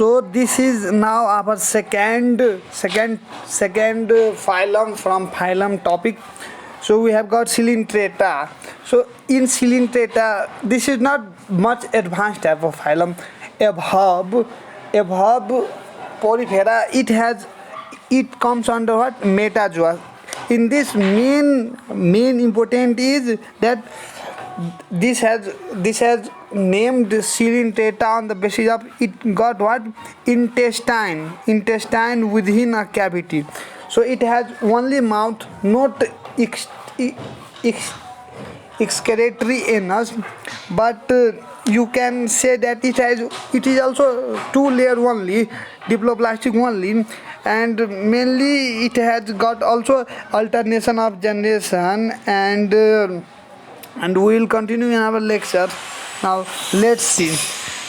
So this is now our second phylum from phylum topic. So we have got coelenterata. So in coelenterata, this is not much advanced type of phylum. Abhab porifera. It comes under what? Metazoa. In this, main important is that this has named coelenterata on the basis of it got what? Intestine within a cavity. So it has only mouth, not excretory anus, but you can say that it is also two layer only, diploplastic only, and mainly it has got also alternation of generation, and we will continue in our lecture. Now let's see.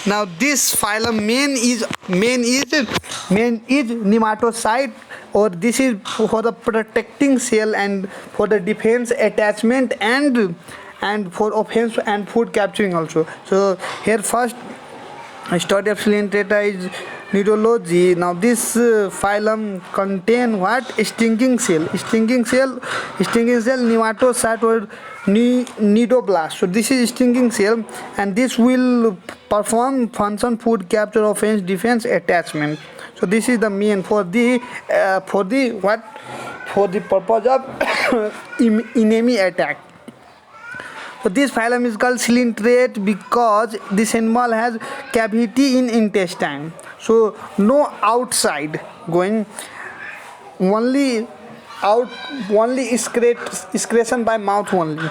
Now this phylum main is nematocyte, or this is for the protecting cell and for the defense attachment and for offense and food capturing also. So here first study of coelenterata is neurology. Now this phylum contain what? Stinging cell, nematocyte or nidoblast. So this is stinging cell, and this will perform function food capture, offense, defense, attachment. So this is the main for the purpose of enemy attack. So this phylum is called coelenterate because this animal has cavity in intestine. So no outside going, only excretion by mouth only.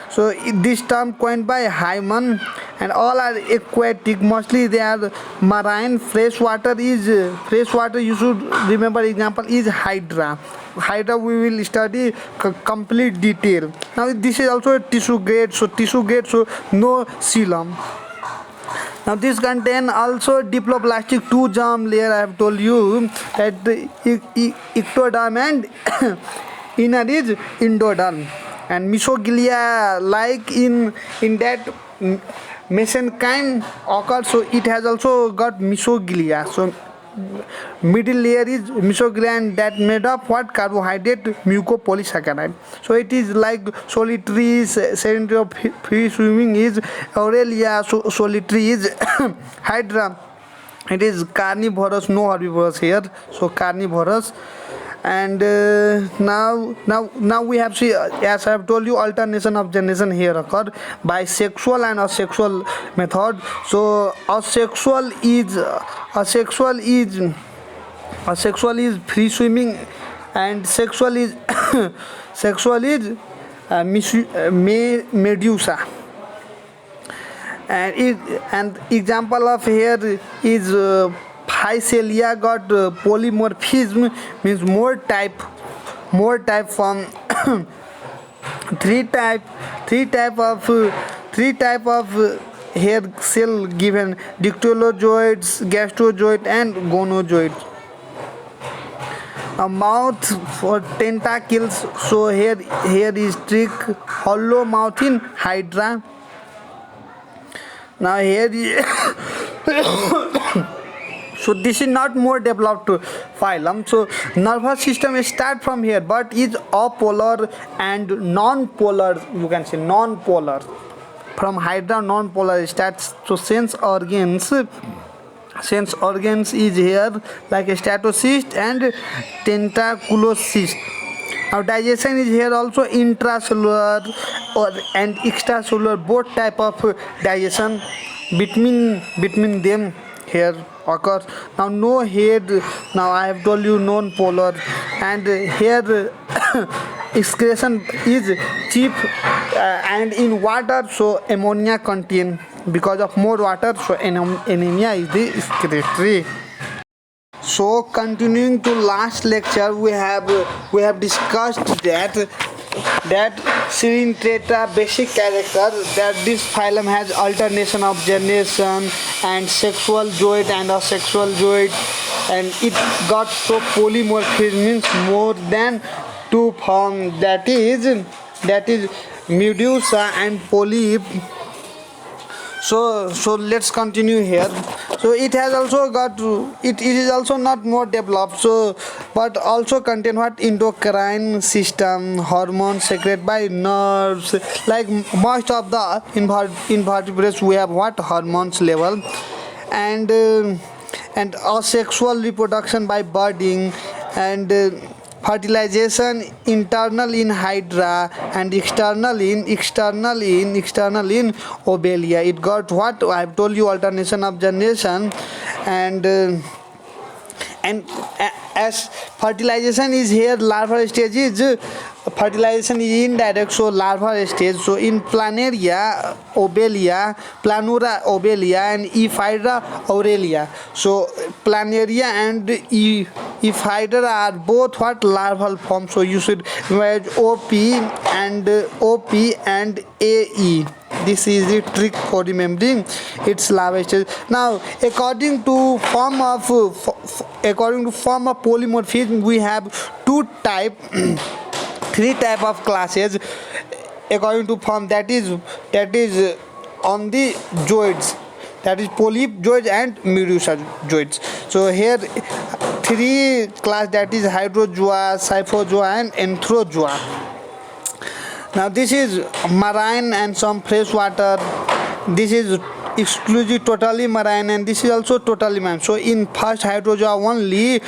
So this term coined by Hyman, and all are aquatic. Mostly they are marine. Freshwater you should remember example is Hydra. We will study complete detail. Now this is also a tissue grade, so no coelom. Now this contain also diploplastic two germ layer. I have told you that the ectoderm and inner is endoderm, and mesoglia like in that mesenchyme occurs, so it has also got mesoglia. So middle layer is mesoglia, and that made of what? Carbohydrate mucopolysaccharide. So it is like solitary. Sedentary of free swimming is Aurelia. So solitary is Hydra. It is carnivorous, no herbivorous here. So carnivorous. And now we have see, as I have told you, alternation of generation here occur by sexual and asexual method. So asexual is free swimming, and sexual is medusa. And example of here is Phycelia got polymorphism, means more type from three type of hair cell given: dictylozoids, gastrozoid, and gonozoid. A mouth for tentacles. So here is trick, hollow mouth in Hydra. Now here is so this is not more developed phylum. So nervous system start from here, but is apolar and non-polar. You can say non-polar. From Hydra, non-polar starts. So sense organs is here like a statocyst and tentaculocyst. Now digestion is here also intracellular and extracellular, both type of digestion between them here occurs. Now no head. Now I have told you non-polar, and here excretion is cheap and in water. So ammonia contain, because of more water. So anemia is the excretory. So continuing to last lecture, we have discussed that coelenterata basic character, that this phylum has alternation of generation and sexual zoid and asexual zoid, and it got so polymorphism, means more than two forms, that is medusa and polyp. So let's continue here. So it has also got it is also not more developed. So but also contain what endocrine system, hormones secreted by nerves. Like most of the invertebrates, we have what hormones level, and asexual reproduction by budding, and fertilization internal in hydra and external in obelia. It got what I have told you, alternation of generation, and as fertilization is here, larval stage is fertilization is indirect, so larval stage. So in planaria obelia, planura obelia, and ephydra aurelia. So planaria and ephydra are both what larval form. So you should remember OP and AE. This is the trick for remembering its larval stage. Now according to form of polymorphism, we have three type of classes according to form, that is on the zoids, that is polyp zoids and medusa zoids. So here three class, that is hydrozoa, cyphozoa and anthrozoa. Now this is marine and some fresh water. This is exclusively totally marine, and this is also totally marine. So in first hydrozoa only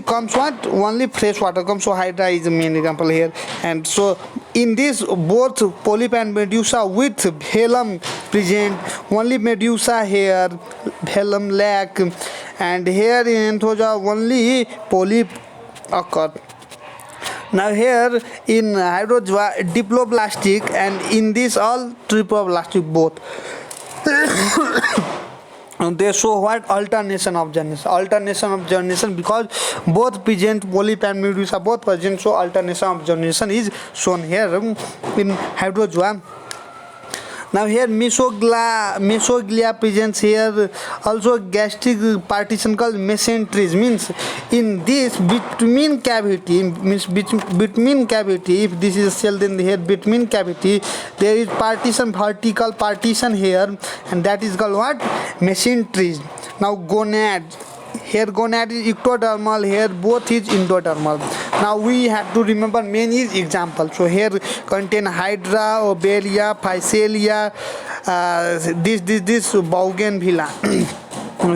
comes what? Only fresh water comes. So hydra is the main example here. And so in this both polyp and medusa with phylum present, only medusa here, phylum lack, and here in anthozoa only polyp occur. Now here in hydrozoa diploblastic, and in this all triploblastic both. They show what? Alternation of generation, because both present, polyp and medusa both present, so alternation of generation is shown here in hydrozoa. Now here mesoglia presents here, also gastric partition called mesenteries, means in this between cavity, if this is a cell, then here between cavity there is partition, vertical partition here, and that is called what? Mesenteries. Now gonad, here gonad is ectodermal, here both is endodermal. Now we have to remember main is example. So here contain hydra, obelia, physalia, this bougainvillea.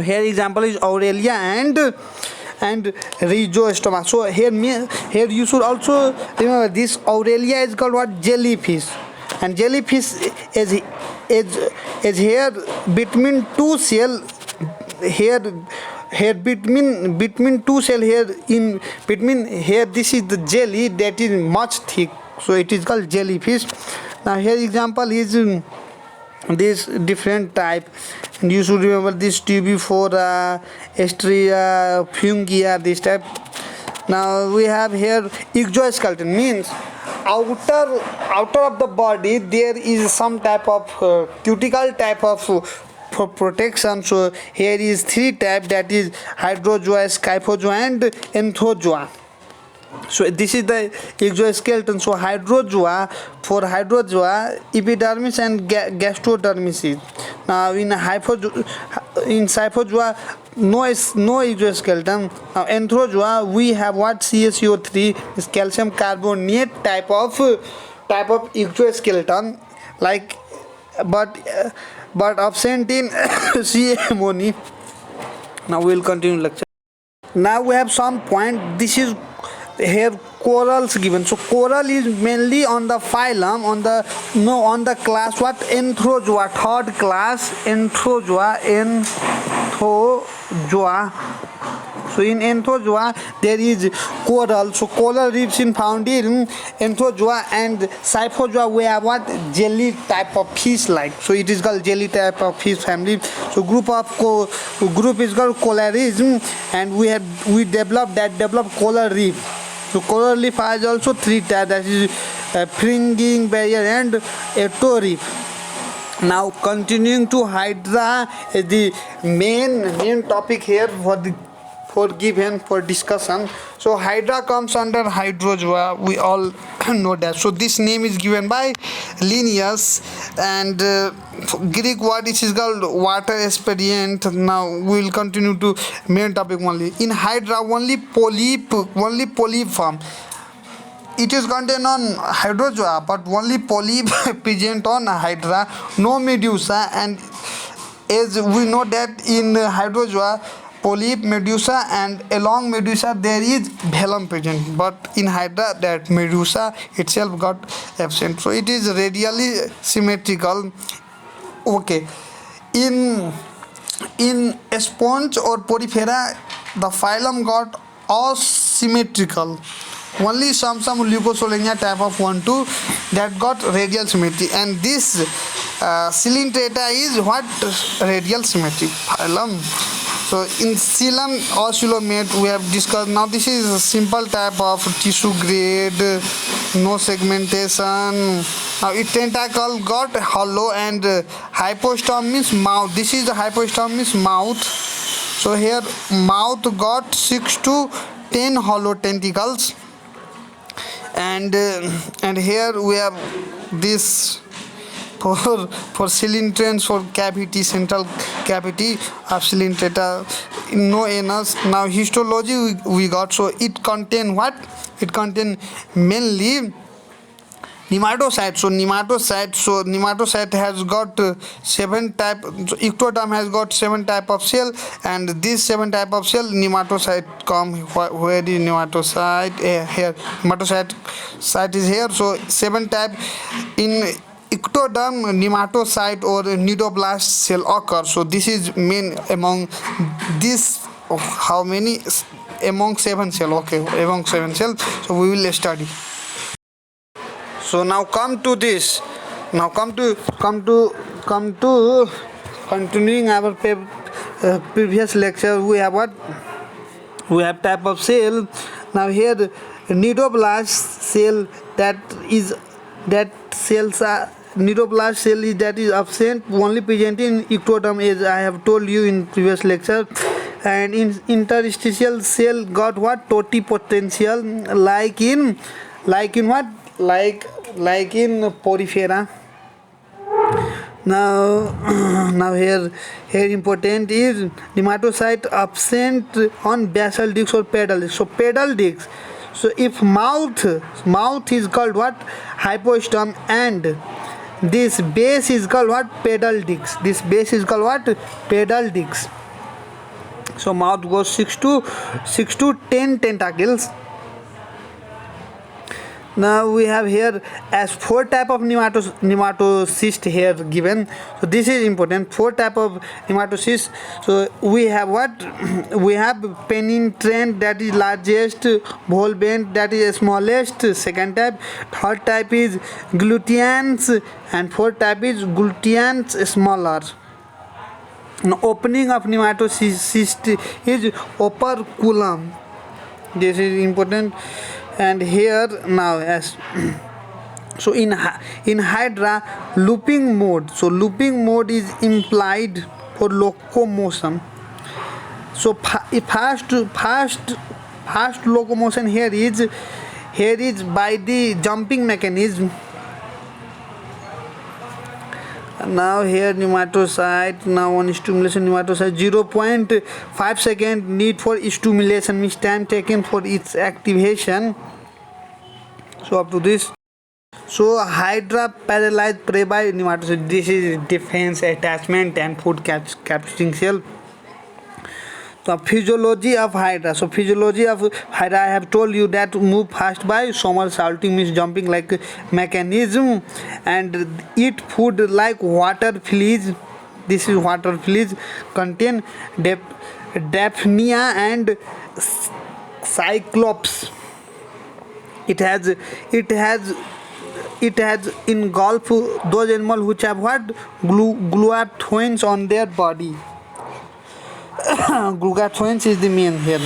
Here example is aurelia and rhizostoma. So here you should also remember this aurelia is called what? Jellyfish, and jellyfish is here between two cell, here between two cell, here in between, here this is the jelly that is much thick, so it is called jellyfish. Now here example is this different type, and you should remember this tubifora, estria, fungia, this type. Now we have here exoskeleton, means outer of the body there is some type of cuticle type of for protection. So here is three type, that is hydrozoa, scyphozoa and anthozoa. So this is the exoskeleton. So hydrozoa, for hydrozoa epidermis and gastrodermis is. Now in scyphozoa no exoskeleton. Now anthrozoa we have what? CaCO3 is calcium carbonate type of exoskeleton, like but absent in sea anemone. Now we will continue lecture. Now we have some point. This is here corals given. So coral is mainly on the phylum, on the class what? Anthozoa, third class anthozoa. So in anthozoa there is coral. So coral reefs in found in anthozoa, and scyphozoa we have what? Jelly type of fish like. So it is called jelly type of fish family. So group is called colarism, and we developed coral reef. So coral reef has also three types, that is fringing barrier and eto reef. Now continuing to hydra is the main topic here for for given for discussion. So hydra comes under hydrozoa, we all know that. So this name is given by Linnaeus, and Greek word is called water expedient. Now we will continue to main topic only. In hydra only polyp form. It is contained on hydrozoa, but only polyp present on hydra, no medusa. And as we know that in hydrozoa, polyp, medusa, and along medusa there is phylum present, but in hydra that medusa itself got absent. So it is radially symmetrical. Okay, in sponge or porifera, the phylum got asymmetrical. Only some leucosolenia type of 1-2 that got radial symmetry, and this coelenterata is what radial symmetry phylum. So in coelom or coelomate we have discussed. Now this is a simple type of tissue grade, no segmentation. Now its tentacle got hollow, and hypostome means mouth. This is the hypostome means mouth. So here mouth got 6 to 10 hollow tentacles, and here we have this for coelenterans, for cavity, central cavity of coelenterata, no anus. Now histology we got. So it contain what? It contain mainly nematocyte. So nematocyte has got 7 type. So ectoderm has got 7 type of cell, and this 7 type of cell nematocyte come. Where is nematocyte? Here nematocyte site is here. So 7 type in ectoderm, nematocyte or nidoblast cell occur. So this is main among this. How many? Among 7 cell. Okay, among 7 cells. So we will study. So now come to this. Now come to continuing our previous lecture. We have what? We have type of cell. Now here nidoblast cell, that cells are nidoblast cell is that is absent, only present in ectoderm, as I have told you in previous lecture. And in interstitial cell got what? Totipotential, like in what? Like in porifera. Now here important is nematocyte absent on basal disc or pedal disc. So pedal disc. So if mouth is called what? Hypostome, and this base is called what? Pedal disc. This base is called what? Pedal disc. So mouth goes 6 to 10 tentacles. Now we have here as 4 type of nematocyst here given. So this is important, 4 type of nematocyst. So we have what? We have penetrant, that is largest, volvent, that is smallest, second type. Third type is gluteans, and fourth type is gluteans smaller. Now opening of nematocyst is operculum. This is important. And here now as so in hydra, looping mode. So looping mode is implied for locomotion. So fast locomotion here is by the jumping mechanism. Now here nematocyte, now on stimulation nematocyte 0.5 second need for stimulation, means time taken for its activation. So up to this. So hydra paralyzed prey by nematocyte. This is defense, attachment and food capturing cell. So physiology of hydra. So physiology of hydra, I have told you that move fast by somersaulting, means jumping like mechanism, and eat food like water fleas. This is water fleas, contain daphnia and cyclops. It has engulfed those animals which have what? Glutathione on their body. Glutathione is the main here.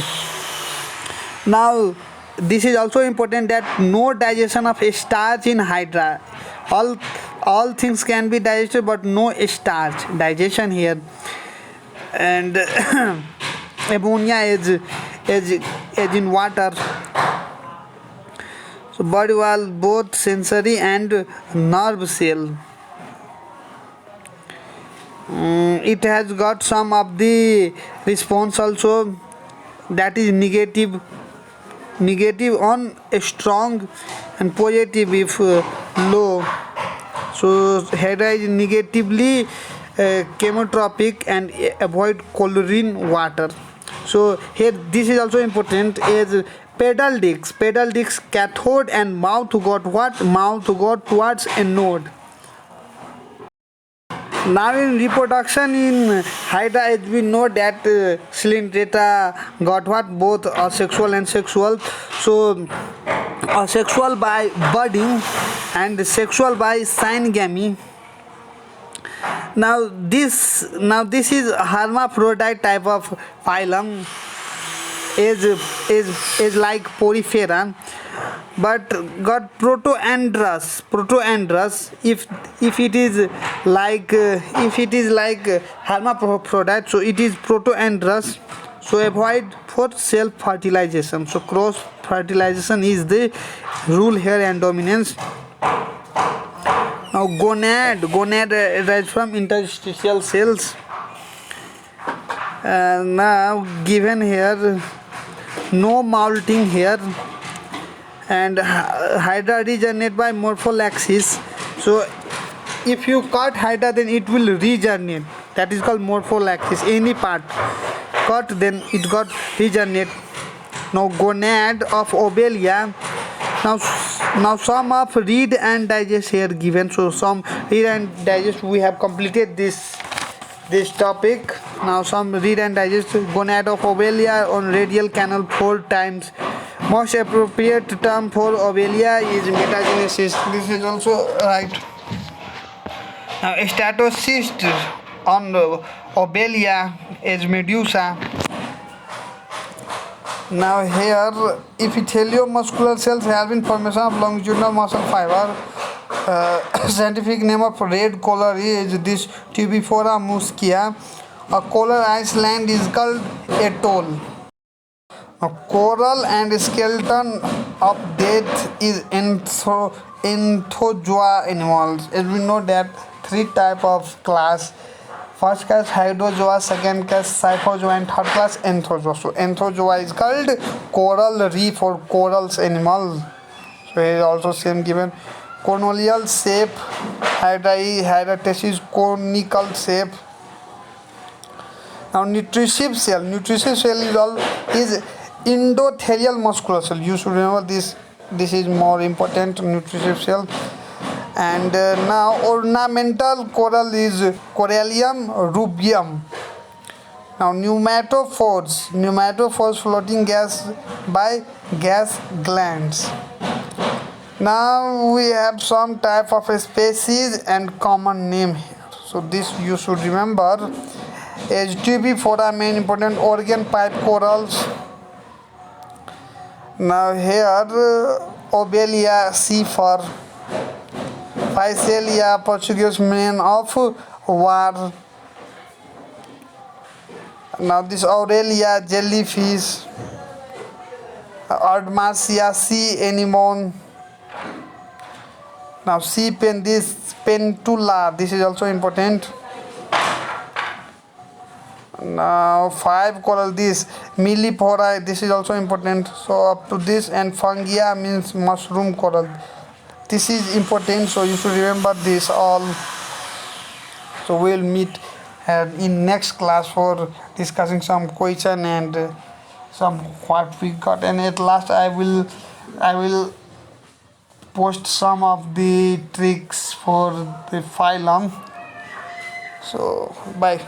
Now this is also important, that no digestion of starch in hydra. All things can be digested, but no starch digestion here. And ammonia is in water. So body wall both sensory and nerve cell. It has got some of the response also, that is negative on a strong and positive if low. So Hydra is negatively chemotropic and avoid chlorine water. So here this is also important is pedal disc cathode and mouth got what? Mouth got towards a node. Now in reproduction in Hydra, as we know that coelenterata got what? Both asexual and sexual. So asexual by budding and sexual by synagamy. Now this is hermaphrodite type of phylum, is like porifera, but got protoandrous if it is like hermaphrodite, so it is protoandrous. So avoid for self fertilization. So cross fertilization is the rule here and dominance. Now gonad arises from interstitial cells. Now given here no molting here, and hydra regenerate by morphollaxis. So if you cut hydra, then it will regenerate, that is called morphollaxis. Any part cut, then it got regenerate. Now gonad of obelia. Now some of read and digest here given. So some read and digest, we have completed this topic. Now some read and digest. Gonad of obelia on radial canal 4 times. Most appropriate term for obelia is metagenesis. This is also right. Now statocyst on obelia is medusa. Now here epitheliomuscular cells have been formation of longitudinal muscle fiber. Scientific name of red color is this Tubifora muschia. A color Iceland is called atoll. A coral and skeleton of death is enthozoa animals. As we know that 3 type of class. First class hydrozoa, second class cyphozoa, and third class enthozoa. So enthozoa is called coral reef or corals animal. So here is also same given. Conoidal shape, hydratasis conical shape. Now nutritive cell is endothelial muscular cell. You should remember this. This is more important, nutritive cell. And now ornamental coral is Corallium rubium. Now pneumatophores floating gas by gas glands. Now we have some type of species and common name here. So this you should remember. As Tubifora main important organ pipe corals. Now here Obelia sea fur. Physalia Portuguese man of war. Now this Aurelia jellyfish. Ardmacia sea anemone. Now sea pen, this pentula, this is also important. Now 5 coral, this millipora, this is also important. So up to this, and fungia means mushroom coral. This is important, so you should remember this all. So we'll meet in next class for discussing some question and some what we got, and at last I will post some of the tricks for the phylum. So bye.